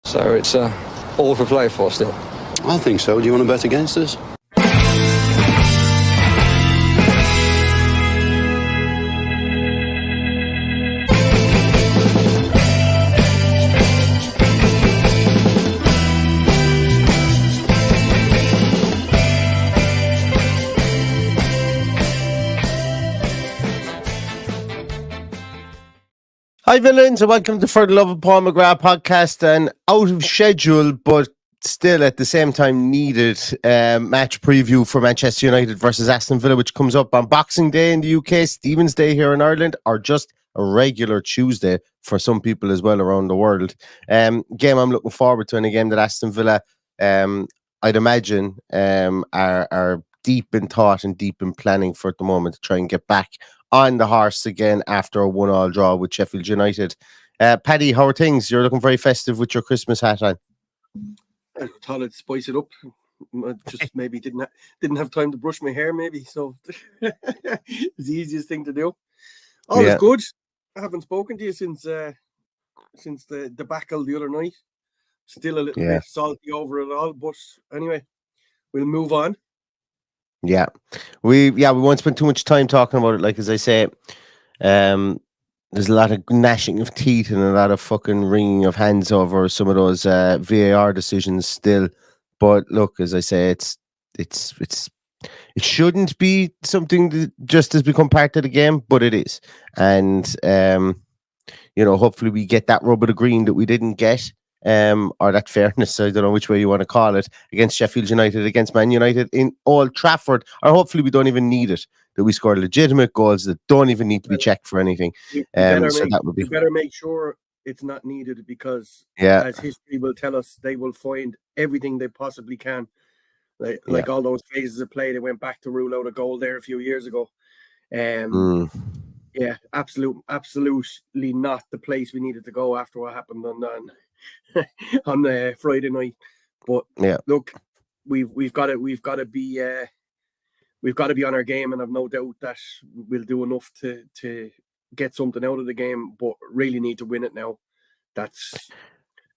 So it's all for play for still. I think so. Do you want to bet against us? Hi villains and welcome to the Love of Paul McGrath podcast, and out of schedule but still at the same time needed match preview for Manchester United versus Aston Villa, which comes up on Boxing Day in the UK, Stephen's Day here in Ireland, or just a regular Tuesday for some people as well around the world. Game I'm looking forward to, and a game that Aston Villa I'd imagine are deep in thought and deep in planning for at the moment to try and get back on the horse again after a 1-1 draw with Sheffield United. Paddy, how are things? You're looking very festive with your Christmas hat on. I thought I'd spice it up. I just maybe didn't have time to brush my hair, maybe. So it's the easiest thing to do. All is good. I haven't spoken to you since the debacle the other night. Still a little bit salty over it all, but anyway, we'll move on. Yeah, we won't spend too much time talking about it. Like, as I say, there's a lot of gnashing of teeth and a lot of fucking wringing of hands over some of those VAR decisions still. But look, as I say, it shouldn't be something that just has become part of the game, but it is. And hopefully we get that rub of the green that we didn't get. Or that fairness, I don't know which way you want to call it, against Sheffield United, against Man United in Old Trafford, or hopefully we don't even need it, that we score legitimate goals that don't even need to be checked for anything. You better make sure it's not needed, because as history will tell us, they will find everything they possibly can. Like all those phases of play, they went back to rule out a goal there a few years ago. Yeah, absolutely not the place we needed to go after what happened on Friday night. But look, we've got to be on our game, and I've no doubt that we'll do enough to get something out of the game. But really need to win it now. That's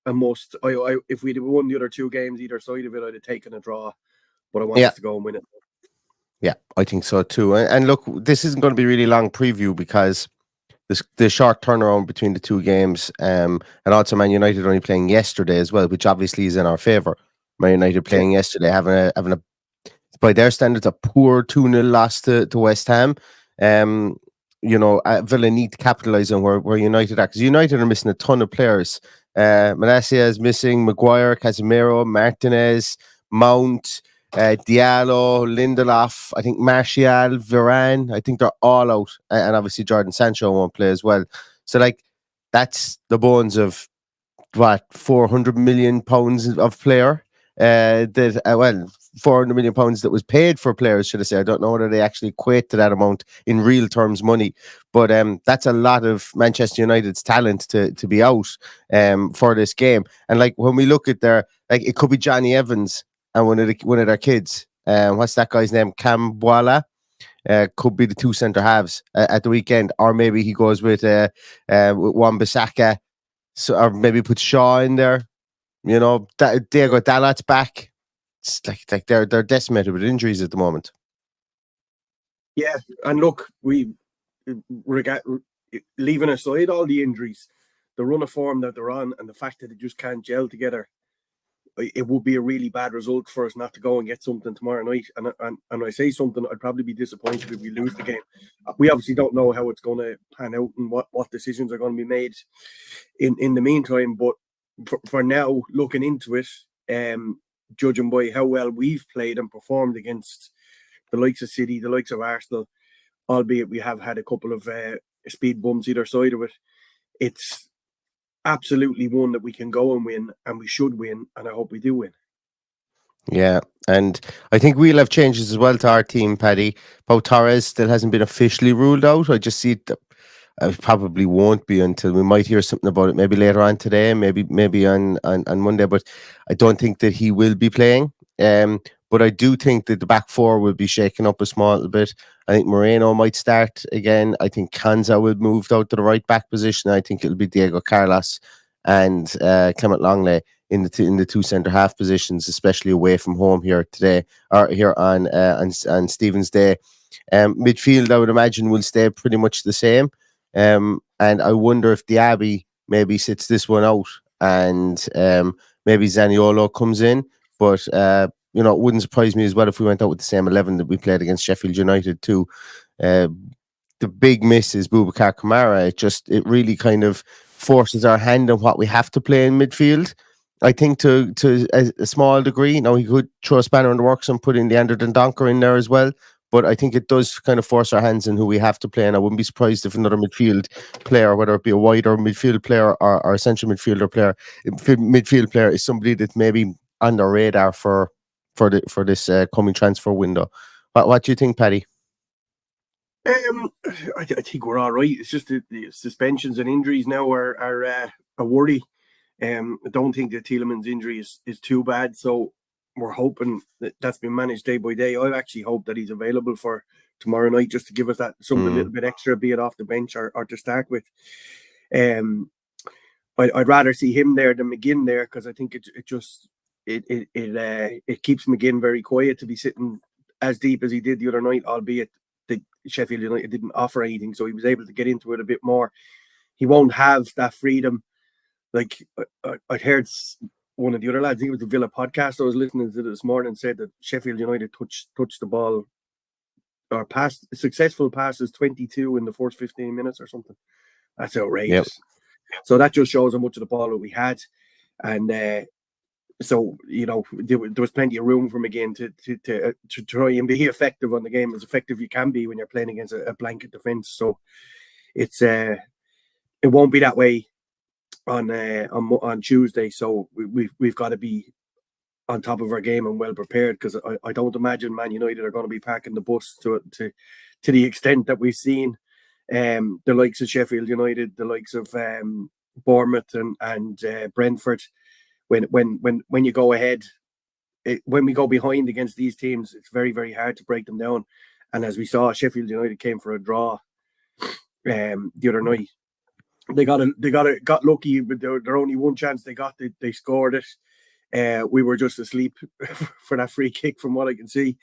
a must. If we'd won the other two games either side of it, I'd have taken a draw. But I want us to go and win it. Yeah, I think so too. And look, this isn't going to be really long preview because the short turnaround between the two games, and also Man United only playing yesterday as well, which obviously is in our favour. Man United playing yesterday, having a by their standards a poor 2-0 loss to West Ham. Villa need to capitalise on where United are, because United are missing a ton of players. Malacia is missing, Maguire, Casemiro, Martinez, Mount, Diallo, Lindelof, I think Martial, Varane, I think they're all out, and obviously Jordan Sancho won't play as well. So that's the bones of what, £400 million of player £400 million that was paid for players, should I say. I don't know whether they actually equate to that amount in real terms money, but that's a lot of Manchester United's talent to be out for this game. And when we look at it could be Johnny Evans and one of their kids. What's that guy's name? Camboila. Could be the two centre halves at the weekend, or maybe he goes with Wan-Bissaka, or maybe put Shaw in there. Diego Dalot's back. It's like they're decimated with injuries at the moment. Yeah, and look, we leaving aside all the injuries, the run of form that they're on, and the fact that they just can't gel together, it would be a really bad result for us not to go and get something tomorrow night. And I say something, I'd probably be disappointed if we lose the game. We obviously don't know how it's going to pan out and what decisions are going to be made in the meantime. But for now, looking into it, judging by how well we've played and performed against the likes of City, the likes of Arsenal, albeit we have had a couple of speed bumps either side of it, it's absolutely one that we can go and win, and we should win, and I hope we do win. Yeah, and I think we'll have changes as well to our team, Paddy. Pau Torres still hasn't been officially ruled out. I just see it. I probably won't be until we might hear something about it, maybe later on today, maybe on Monday, but I don't think that he will be playing. But I do think that the back four will be shaken up a small little bit. I think Moreno might start again. I think Kanza will move out to the right back position. I think it'll be Diego Carlos and Clement Longley in the two centre half positions, especially away from home here today or here on Stephen's Day. Midfield, I would imagine, will stay pretty much the same. And I wonder if Diaby maybe sits this one out and maybe Zaniolo comes in. But, it wouldn't surprise me as well if we went out with the same 11 that we played against Sheffield United too. The big miss is Boubacar Kamara. It really kind of forces our hand on what we have to play in midfield. I think to a small degree. Now, he could throw a spanner in the works and put in Leander Dendoncker in there as well. But I think it does kind of force our hands in who we have to play. And I wouldn't be surprised if another midfield player, whether it be a wider midfield player or a central midfield player is somebody that maybe on the radar for this coming transfer window. What do you think, Paddy? I think we're all right. It's just the suspensions and injuries now are a worry. I don't think that Tielemans' injury is too bad, so we're hoping that's been managed day by day. I actually hope that he's available for tomorrow night, just to give us that something a little bit extra, be it off the bench or to start with. I'd rather see him there than McGinn there, because I think it keeps McGinn very quiet to be sitting as deep as he did the other night, albeit the Sheffield United didn't offer anything, so he was able to get into it a bit more. He won't have that freedom. Like I'd heard one of the other lads, I think it was the Villa podcast I was listening to this morning, said that Sheffield United touched the ball or passed successful passes 22 in the first 15 minutes or something. That's outrageous. Yep. So that just shows how much of the ball that we had, and so there was plenty of room for him again to try and be effective on the game, as effective you can be when you're playing against a blanket defense. So it won't be that way on Tuesday. So we've got to be on top of our game and well prepared, because I don't imagine Man United are going to be packing the bus to the extent that we've seen the likes of Sheffield United, the likes of Bournemouth and Brentford. When you go ahead, when we go behind against these teams, it's very, very hard to break them down. And as we saw, Sheffield United came for a draw the other night. They got lucky, but their only one chance they got, they scored it. We were just asleep for that free kick, from what I can see.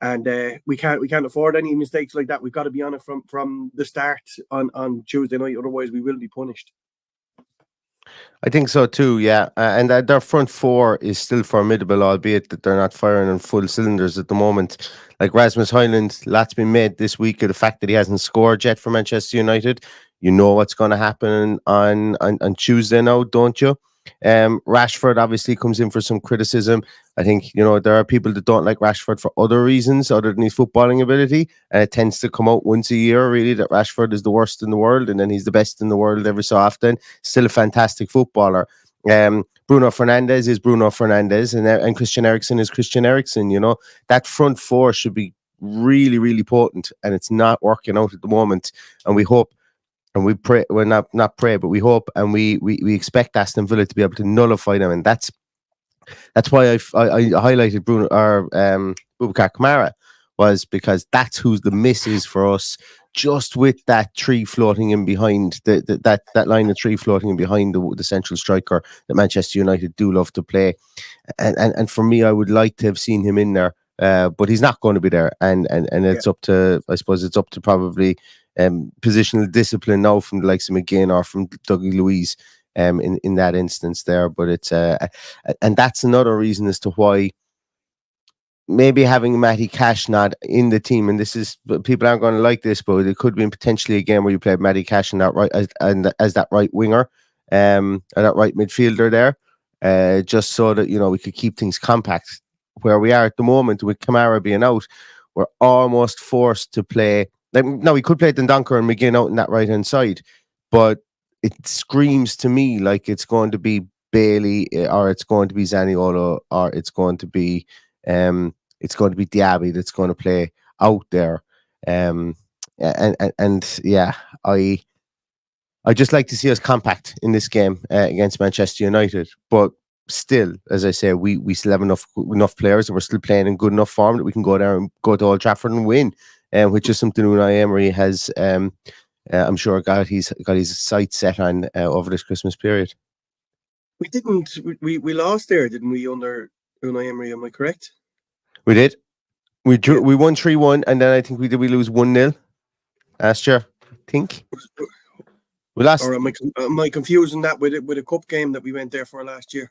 And we can't afford any mistakes like that. We've got to be on it from the start on Tuesday night, otherwise we will be punished. I think so too, yeah. And their front four is still formidable, albeit that they're not firing on full cylinders at the moment. Like Rasmus Højlund, lots been made this week of the fact that he hasn't scored yet for Manchester United. You know what's going to happen on Tuesday now, don't you? Rashford obviously comes in for some criticism. I think, there are people that don't like Rashford for other reasons other than his footballing ability, and it tends to come out once a year, really, that Rashford is the worst in the world, and then he's the best in the world every so often. Still a fantastic footballer. Bruno Fernandes is Bruno Fernandes, and Christian Eriksen is Christian Eriksen. That front four should be really, really potent, and it's not working out at the moment. And we hope, and we pray, well, not pray, but we hope and we expect Aston Villa to be able to nullify them, and that's why I highlighted Boubacar Kamara, was because that's who's the miss is for us, just with that tree floating in behind that line of tree floating in behind the central striker that Manchester United do love to play, and for me, I would like to have seen him in there, but he's not going to be there, and it's up to, I suppose it's up to probably positional discipline now from the likes of McGinn or from Dougie Luiz in that instance there. But it's and that's another reason as to why maybe having Matty Cash not in the team, and this is, people aren't going to like this, but it could be potentially a game where you play Matty Cash in that right as that right winger, or that right midfielder there, just so that we could keep things compact. Where we are at the moment with Kamara being out, we're almost forced to play. Now, we could play Dendoncker and McGinn out in that right-hand side, but it screams to me like it's going to be Bailey, or it's going to be Zaniolo, or it's going to be Diaby that's going to play out there. And yeah, I just like to see us compact in this game against Manchester United, but still, as I say, we still have enough players, and we're still playing in good enough form that we can go there and go to Old Trafford and win. Which is something Unai Emery has, I'm sure, got his sights set on over this Christmas period. We didn't. We lost there, didn't we? Under Unai Emery, am I correct? We did. We drew. Yeah. We won 3-1, and then I think we lose 1-0 last year. I think we lost. Or am I confusing that with a cup game that we went there for last year?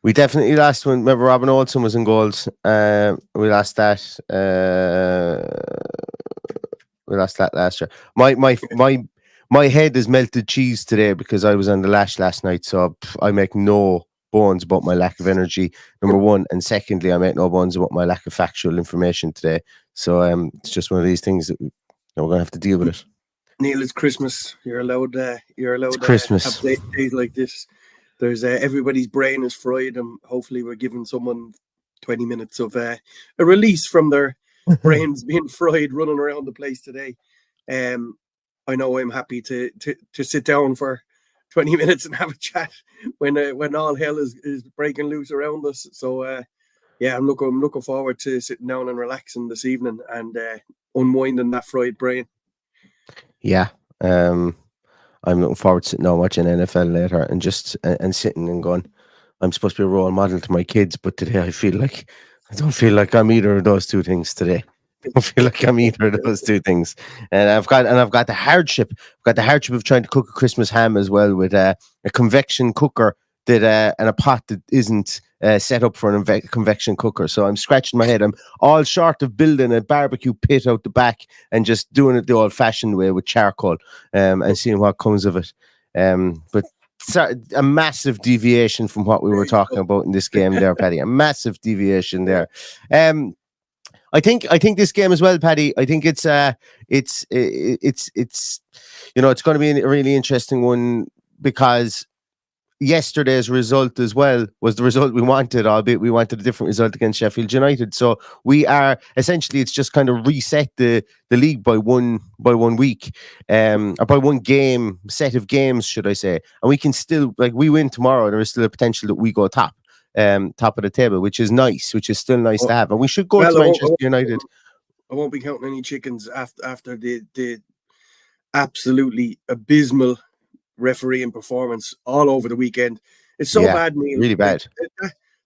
We definitely lost one. Remember, Robin Olsen was in goals. We lost that. We lost that last year. My head is melted cheese today because I was on the lash last night. So I make no bones about my lack of energy. Number one, and secondly, I make no bones about my lack of factual information today. So it's just one of these things that we're going to have to deal with it. Neil, it's Christmas. You're allowed. It's Christmas. Have days like this. There's everybody's brain is fried, and hopefully we're giving someone 20 minutes of a release from their brains being fried, running around the place today. I know I'm happy to sit down for 20 minutes and have a chat when all hell is breaking loose around us. So yeah, I'm looking forward to sitting down and relaxing this evening and unwinding that fried brain. Yeah. I'm looking forward to sitting down watching NFL later and just and sitting and going, I'm supposed to be a role model to my kids, but today I don't feel like I'm either of those two things today. I don't feel like I'm either of those two things. And I've got the hardship. I've got the hardship of trying to cook a Christmas ham as well with a convection cooker that and a pot that isn't set up for a convection cooker. So I'm scratching my head. I'm all short of building a barbecue pit out the back and just doing it the old-fashioned way with charcoal and seeing what comes of it. But a massive deviation from what we were talking about in this game there, Paddy. A massive deviation there. I think this game as well, Paddy. I think it's it's going to be a really interesting one because yesterday's result as well was the result we wanted, albeit we wanted a different result against Sheffield United. So we are essentially, it's just kind of reset the league by one week, or by one game, set of games, should I say. And we can still, like, we win tomorrow, there is still a potential that we go top of the table, which is nice, which is still nice to have. And we should go to Manchester United. I won't be counting any chickens after the absolutely abysmal refereeing performance all over the weekend. It's so bad, Neil. Really bad.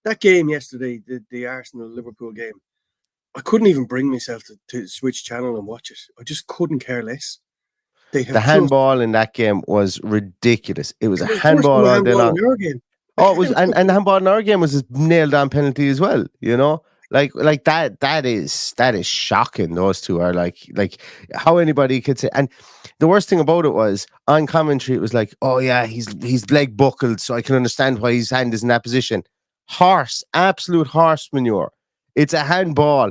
That game yesterday, the Arsenal-Liverpool game, I couldn't even bring myself to switch channel and watch it. I just couldn't care less. The handball in that game was ridiculous. It was a handball all day long. Oh, it was, and the handball in our game was a nailed-on penalty as well. You know, like that is shocking. Those two are like how anybody could say. And the worst thing about it was on commentary, it was like, oh yeah, he's leg buckled, so I can understand why his hand is in that position. Absolute horse manure. It's a handball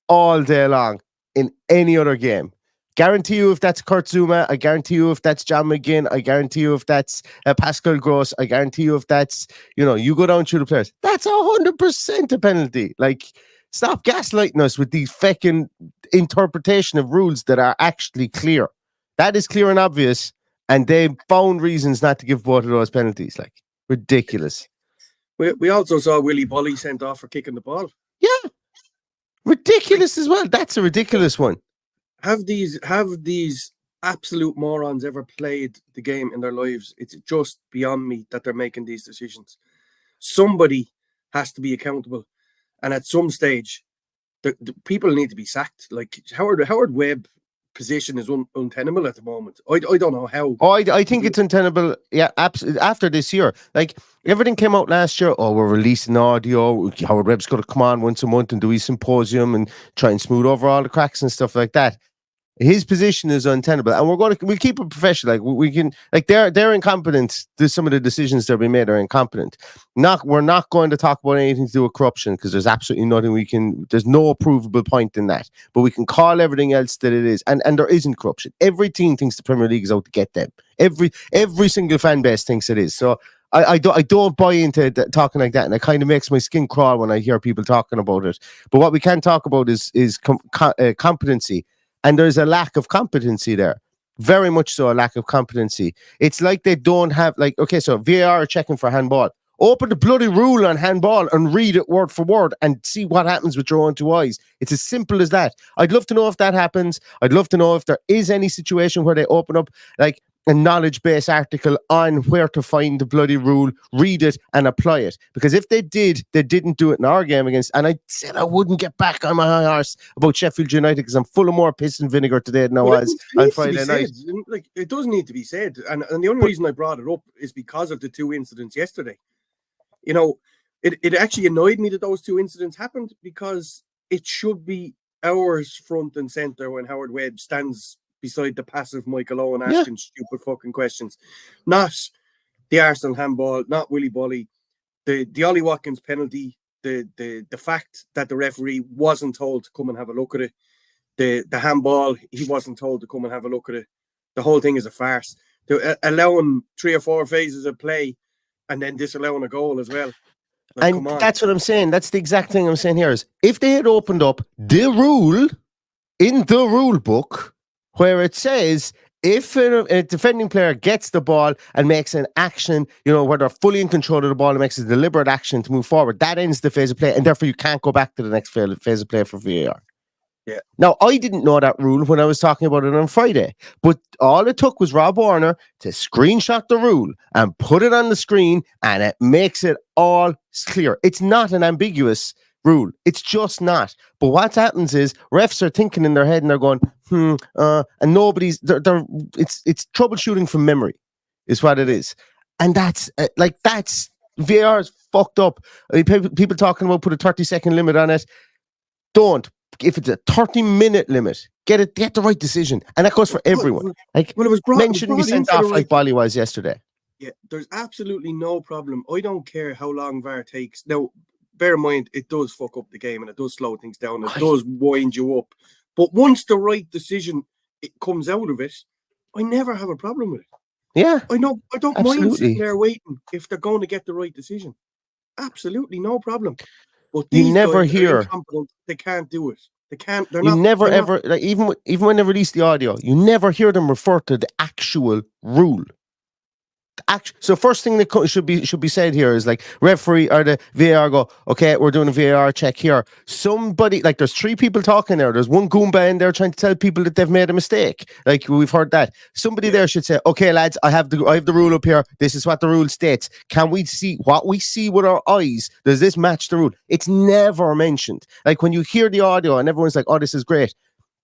all day long in any other game. Guarantee you if that's Kurt Zouma, I guarantee you if that's John McGinn, I guarantee you if that's Pascal Gross, I guarantee you if that's, you go down through the players. That's 100% a penalty. Like, stop gaslighting us with these fucking interpretation of rules that are actually clear. That is clear and obvious, and they found reasons not to give both of those penalties. Like, ridiculous. We also saw Willie Bolly sent off for kicking the ball. Yeah. Ridiculous as well. That's a ridiculous one. Have these absolute morons ever played the game in their lives? It's just beyond me that they're making these decisions. Somebody has to be accountable, and at some stage, the people need to be sacked. Like Howard Webb position is untenable at the moment. I don't know how. Oh, I think it's untenable. Yeah, absolutely. After this year, like everything came out last year. Oh, we're releasing audio. Howard Webb's got to come on once a month and do his symposium and try and smooth over all the cracks and stuff like that. His position is untenable, and we'll keep it professional. Like we can, like they're incompetent. Some of the decisions that are being made are incompetent. We're not going to talk about anything to do with corruption because there's absolutely nothing there's no provable point in that. But we can call everything else that it is, and there isn't corruption. Every team thinks the Premier League is out to get them. Every single fan base thinks it is. So I don't buy into talking like that, and it kind of makes my skin crawl when I hear people talking about it. But what we can talk about is competency. And there's a lack of competency there. Very much so, a lack of competency. It's like they don't have, okay, so VAR are checking for handball. Open the bloody rule on handball and read it word for word and see what happens with your own two eyes. It's as simple as that. I'd love to know if that happens. I'd love to know if there is any situation where they open up. Like, a knowledge-based article on where to find the bloody rule, read it and apply it. Because if they didn't do it in our game against, and I said I wouldn't get back on my high horse about Sheffield United because I'm full of more piss and vinegar today than I was on Friday night. Like, it does need to be said. And the only reason I brought it up is because of the two incidents yesterday. You know, it actually annoyed me that those two incidents happened, because it should be ours front and centre when Howard Webb stands beside the passive Michael Owen asking stupid fucking questions. Not the Arsenal handball, not Willy Bolly, the Ollie Watkins penalty, the fact that the referee wasn't told to come and have a look at it, the handball, he wasn't told to come and have a look at it. The whole thing is a farce. Allowing 3 or 4 phases of play and then disallowing a goal as well. Like, and that's what I'm saying. That's the exact thing I'm saying here is, if they had opened up the rule in the rule book where it says if a defending player gets the ball and makes an action, where they're fully in control of the ball and makes a deliberate action to move forward, that ends the phase of play, and therefore you can't go back to the next phase of play for VAR. Yeah. Now, I didn't know that rule when I was talking about it on Friday, but all it took was Rob Warner to screenshot the rule and put it on the screen, and it makes it all clear. It's not an ambiguous rule. It's just not. But what happens is refs are thinking in their head and they're going, and nobody's. It's troubleshooting from memory, is what it is, and that's VAR is fucked up. People talking about put a 30-second limit on it. Don't. If it's a 30-minute limit, get the right decision, and that goes for everyone. Men shouldn't be sent off like Bolly was yesterday. Yeah, there's absolutely no problem. I don't care how long VAR takes. Now, bear in mind, it does fuck up the game and it does slow things down. It does wind you up. But once the right decision comes out of it, I never have a problem with it. Yeah, I don't mind sitting there waiting if they're going to get the right decision. Absolutely no problem. But these you never guys heir incompetent. They can't do it. They can't. They're you not. Never they're ever not. like even when they release the audio, you never hear them refer to the actual rule. So first thing that should be said here is like referee or the VAR go, okay, we're doing a VAR check here. Somebody, like, there's 3 people talking there. There's one Goomba in there trying to tell people that they've made a mistake. Like, we've heard that. Somebody there should say, okay, lads, I have the rule up here. This is what the rule states. Can we see what we see with our eyes? Does this match the rule? It's never mentioned. Like, when you hear the audio and everyone's like, oh, this is great.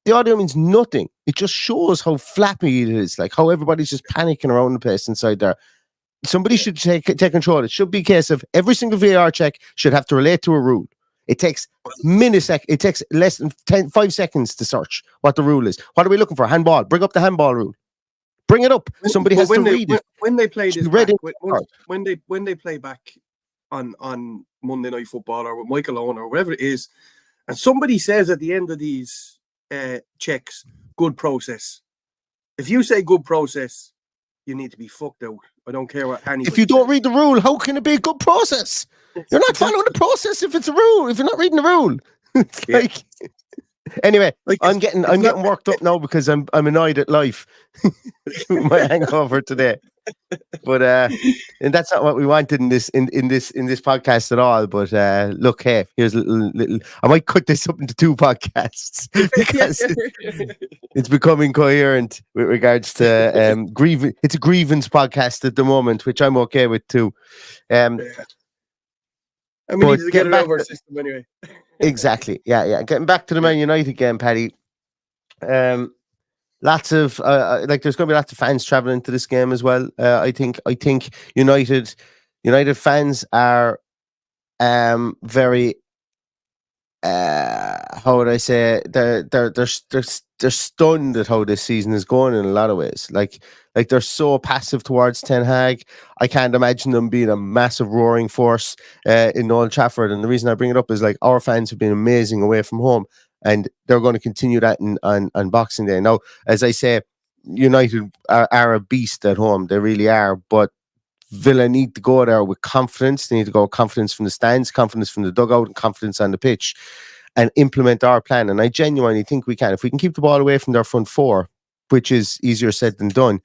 The audio means nothing. It just shows how flappy it is, like how everybody's just panicking around the place inside there. Somebody should take control. It should be a case of every single VAR check should have to relate to a rule. It takes it takes less than 5 seconds to search what the rule is. What are we looking for? Handball. Bring up the handball rule. Bring it up. Somebody has to read it. When they play this back, when they play back on Monday Night Football or with Michael Owen or whatever it is, and somebody says at the end of these checks, good process. If you say good process, you need to be fucked out. I don't care what anybody If you don't says. read the rule, how can it be a good process? You're not following the process if it's a rule. If you're not reading the rule, it's like. Anyway, I'm getting worked up now because I'm annoyed at life. My hangover today, but and that's not what we wanted in this podcast at all. But look, hey, here's a little. I might cut this up into 2 podcasts because it's becoming coherent with regards to grievance. It's a grievance podcast at the moment, which I'm okay with too. And we need to get it over our system anyway. Exactly. Yeah. Getting back to the Man United game, Paddy. Lots of there's going to be lots of fans traveling to this game as well. I think United fans are very how would I say, they're stunned at how this season is going in a lot of ways. Like they're so passive towards Ten Hag. I can't imagine them being a massive roaring force in Old Trafford. And the reason I bring it up is like our fans have been amazing away from home, and they're going to continue that on Boxing Day. Now, as I say, United are a beast at home. They really are. But Villa need to go there with confidence. They need to go with confidence from the stands, confidence from the dugout, and confidence on the pitch, and implement our plan. And I genuinely think we can. If we can keep the ball away from their front 4, which is easier said than done,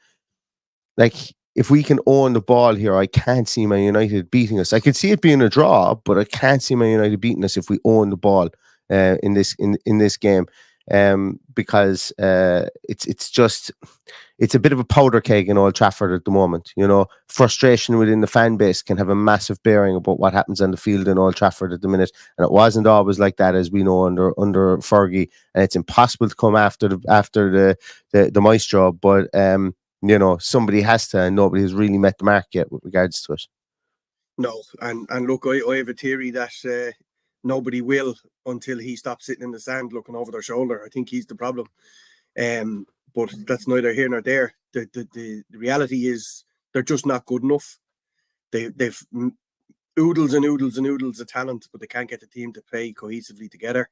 like, if we can own the ball here, I can't see Man United beating us. I could see it being a draw, but I can't see Man United beating us if we own the ball in this game. because it's a bit of a powder keg in Old Trafford at the moment. You know, frustration within the fan base can have a massive bearing about what happens on the field in Old Trafford at the minute, and it wasn't always like that, as we know, under Fergie. And it's impossible to come after the maestro, but you know, somebody has to, and nobody has really met the mark yet with regards to it. No, and look, I have a theory that nobody will until he stops sitting in the stand looking over their shoulder. I think he's the problem. But that's neither here nor there. The reality is they're just not good enough. They've oodles and oodles and oodles of talent, but they can't get the team to play cohesively together.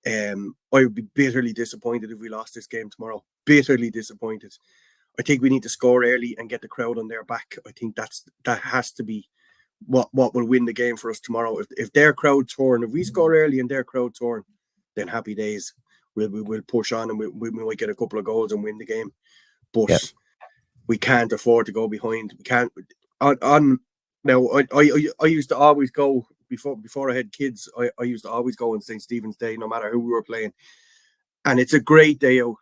I would be bitterly disappointed if we lost this game tomorrow. Bitterly disappointed. I think we need to score early and get the crowd on their back. I think that has to be what will win the game for us tomorrow. If their crowd torn, if we score early and their crowd torn, then happy days. We'll push on and we might get a couple of goals and win the game. But we can't afford to go behind. We can't. Now, I used to always go before I had kids. I used to always go on St. Stephen's Day, no matter who we were playing, and it's a great day out.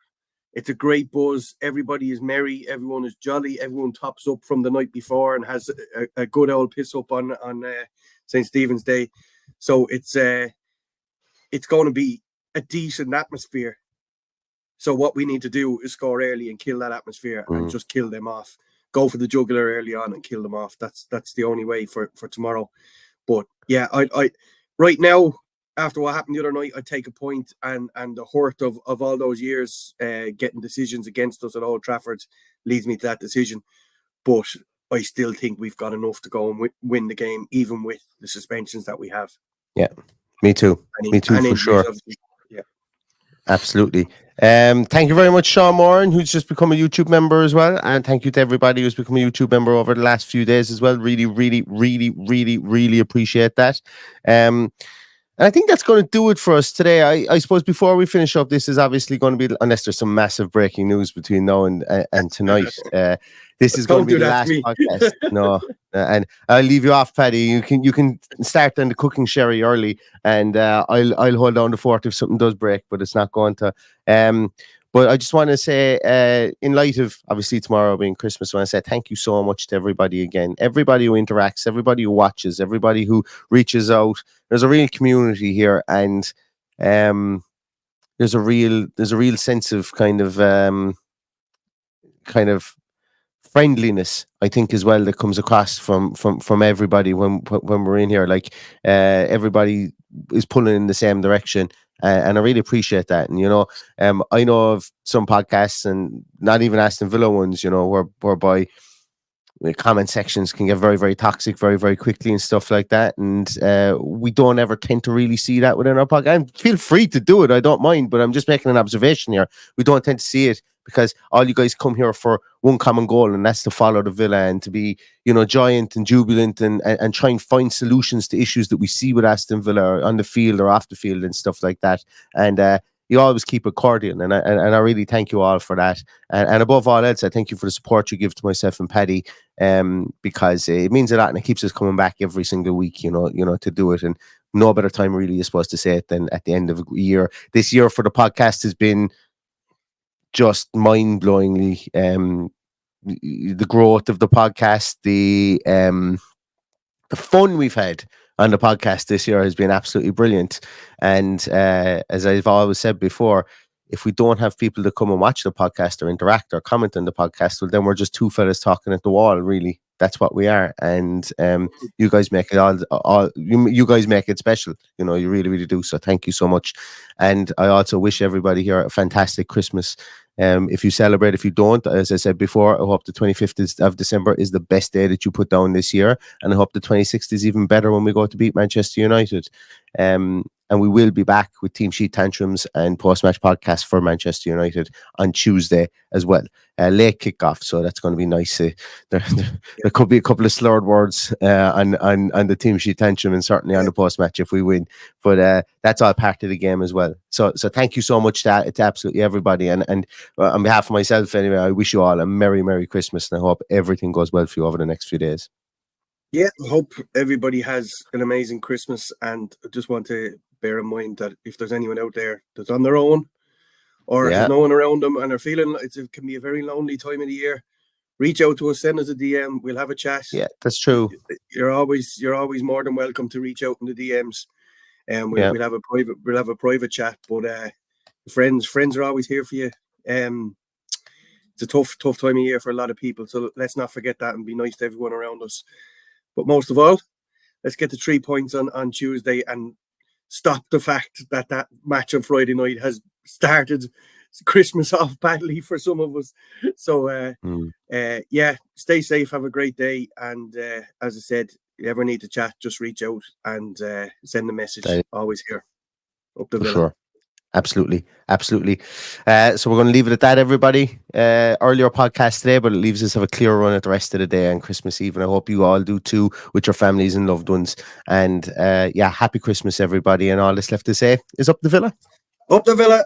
It's a great buzz. Everybody is merry. Everyone is jolly. Everyone tops up from the night before and has a good old piss up on St. Stephen's Day. So it's going to be a decent atmosphere. So what we need to do is score early and kill that atmosphere and just kill them off. Go for the jugular early on and kill them off. That's the only way for tomorrow. But yeah, I right now, after what happened the other night, I take a point, and the hurt of all those years getting decisions against us at Old Trafford leads me to that decision. But I still think we've got enough to go and win the game, even with the suspensions that we have. Yeah, me too. Me too, for sure. Yeah, absolutely. Thank you very much, Sean Moran, who's just become a YouTube member as well. And thank you to everybody who's become a YouTube member over the last few days as well. Really, really, really, really, really appreciate that. And I think that's going to do it for us today. I suppose before we finish up, this is obviously going to be, unless there's some massive breaking news between now and tonight, this is going to be the last podcast. No, and I'll leave you off, Paddy. You can start on the cooking sherry early, and I'll hold down the fort if something does break, but it's not going to. But I just want to say, in light of obviously tomorrow being Christmas, I want to say thank you so much to everybody again. Everybody who interacts, everybody who watches, everybody who reaches out. There's a real community here, and there's a real sense of kind of friendliness, I think, as well, that comes across from everybody when we're in here. Like everybody is pulling in the same direction. And I really appreciate that. And, you know, I know of some podcasts, and not even Aston Villa ones, you know, whereby the comment sections can get very, very toxic very, very quickly and stuff like that. And we don't ever tend to really see that within our podcast. And feel free to do it. I don't mind, but I'm just making an observation here. We don't tend to see it because all you guys come here for one common goal, and that's to follow the Villa and to be, you know, joyant and jubilant and try and find solutions to issues that we see with Aston Villa on the field or off the field and stuff like that. And you always keep it cordial, and I really thank you all for that. And above all else, I thank you for the support you give to myself and Paddy, because it means a lot, and it keeps us coming back every single week, you know, to do it. And no better time really is supposed to say it than at the end of a year. This year for the podcast has been just mind-blowingly, the growth of the podcast, the fun we've had on the podcast this year has been absolutely brilliant. And as I've always said before, if we don't have people to come and watch the podcast or interact or comment on the podcast, well, then we're just two fellas talking at the wall, really. That's what we are. And you guys make it all you guys make it special. You know, you really, really do. So thank you so much. And I also wish everybody here a fantastic Christmas. If you celebrate, if you don't, as I said before, I hope the 25th of December is the best day that you put down this year. And I hope the 26th is even better when we go to beat Manchester United. And we will be back with Team Sheet Tantrums and post-match podcast for Manchester United on Tuesday as well. Late kickoff, so that's going to be nice. There could be a couple of slurred words on the Team Sheet Tantrum, and certainly on the post-match if we win. But that's all part of the game as well. So thank you so much to absolutely everybody. And on behalf of myself, anyway, I wish you all a Merry, Merry Christmas, and I hope everything goes well for you over the next few days. Yeah, I hope everybody has an amazing Christmas, and I just want to bear in mind that if there's anyone out there that's on their own, or there's no one around them and they're feeling it can be a very lonely time of the year, reach out to us, send us a DM. We'll have a chat. Yeah, that's true. You're always more than welcome to reach out in the DMs, and we'll have a private chat. But friends are always here for you. It's a tough time of year for a lot of people, so let's not forget that and be nice to everyone around us. But most of all, let's get the 3 points on Tuesday and stop the fact that match on Friday night has started Christmas off badly for some of us. So stay safe, have a great day, and as I said, if you ever need to chat, just reach out and send a message. Always here. Up the Villa. Sure. Absolutely. So we're going to leave it at that, everybody. Earlier podcast today, but it leaves us have a clear run at the rest of the day on Christmas Eve, and I hope you all do too with your families and loved ones. And happy Christmas, everybody. And all that's left to say is up the Villa. Up the Villa.